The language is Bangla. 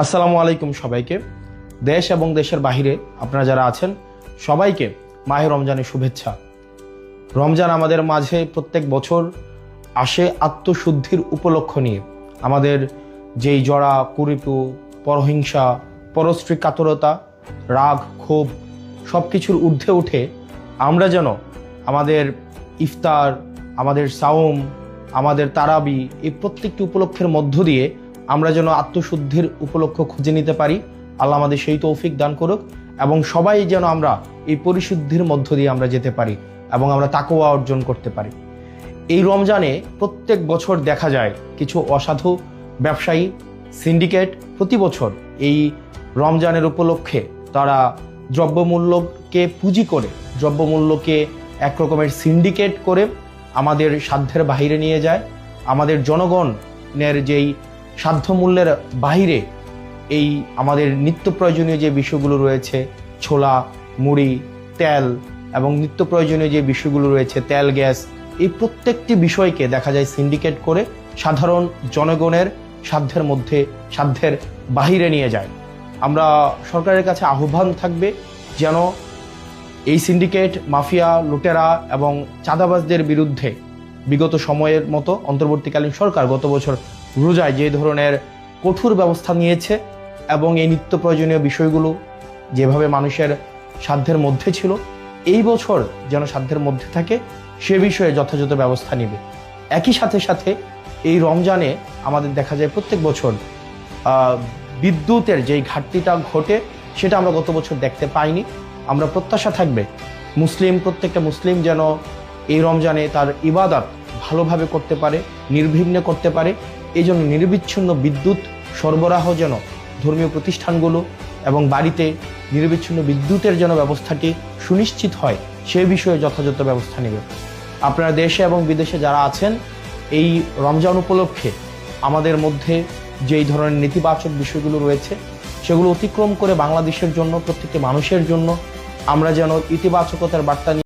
আসসালামু আলাইকুম সবাইকে। দেশ এবং দেশের বাহিরে আপনারা যারা আছেন সবাইকে মাহে রমজানের শুভেচ্ছা। রমজান আমাদের মাঝে প্রত্যেক বছর আসে আত্মশুদ্ধির উপলক্ষ নিয়ে। আমাদের যেই জড়া কুরিপু, পরহিংসা, পরশ্রী কাতরতা, রাগ, ক্ষোভ সব কিছুর ঊর্ধ্বে উঠে আমরা যেন আমাদের ইফতার, আমাদের সাওম, আমাদের তারাবি এই প্রত্যেকটি উপলক্ষের মধ্য দিয়ে আমরা যেন আত্মশুদ্ধির উপলক্ষ খুঁজে নিতে পারি। আল্লাহ আমাদের সেই তৌফিক দান করুক এবং সবাই যেন আমরা এই পরিশুদ্ধির মধ্য দিয়ে আমরা যেতে পারি এবং আমরা তাকওয়া অর্জন করতে পারি। এই রমজানে প্রত্যেক বছর দেখা যায় কিছু অসাধু ব্যবসায়ী সিন্ডিকেট প্রতি বছর এই রমজানের উপলক্ষে তারা দ্রব্যমূল্যকে পুঁজি করে, দ্রব্যমূল্যকে এক রকমের সিন্ডিকেট করে আমাদের সাধ্যের বাহিরে নিয়ে যায়। আমাদের জনগণের যেই সাধ্য মূল্যের বাহিরে এই আমাদের নিত্য প্রয়োজনীয় যে বিষয়গুলো রয়েছে, ছোলা, মুড়ি, তেল এবং নিত্য প্রয়োজনীয় যে বিষয়গুলো রয়েছে, তেল, গ্যাস, এই প্রত্যেকটি বিষয়কে দেখা যায় সিন্ডিকেট করে সাধারণ জনগণের সাধ্যের মধ্যে, সাধ্যের বাহিরে নিয়ে যায়। আমরা সরকারের কাছে আহ্বান থাকবে যেন এই সিন্ডিকেট, মাফিয়া, লুটেরা এবং চাঁদাবাজদের বিরুদ্ধে বিগত সময়ের মতো অন্তর্বর্তীকালীন সরকার গত বছর রোজায় যে ধরনের কঠোর ব্যবস্থা নিয়েছে এবং এই নিত্য প্রয়োজনীয় বিষয়গুলো যেভাবে মানুষের সাধ্যের মধ্যে ছিল, এই বছর যেন সাধ্যের মধ্যে থাকে সে বিষয়ে যথাযথ ব্যবস্থা নেবে। একই সাথে সাথে এই রমজানে আমাদের দেখা যায় প্রত্যেক বছর বিদ্যুতের যেই ঘাটতিটা ঘটে সেটা আমরা গত বছর দেখতে পাইনি। আমরা প্রত্যাশা থাকবে প্রত্যেকটা মুসলিম যেন এই রমজানে তার ইবাদত ভালোভাবে করতে পারে, নির্বিঘ্নে করতে পারে। এই জন্য নিরবিচ্ছিন্ন বিদ্যুৎ সরবরাহ যেন ধর্মীয় প্রতিষ্ঠানগুলো এবং বাড়িতে নিরবিচ্ছিন্ন বিদ্যুতের যেন ব্যবস্থাটি সুনিশ্চিত হয় সে বিষয়ে যথাযথ ব্যবস্থা নেবে। আপনারা দেশে এবং বিদেশে যারা আছেন এই রমজান উপলক্ষে আমাদের মধ্যে যেই ধরনের নেতিবাচক বিষয়গুলো রয়েছে সেগুলো অতিক্রম করে বাংলাদেশের জন্য, প্রত্যেকটি মানুষের জন্য আমরা যেন ইতিবাচকতার বার্তা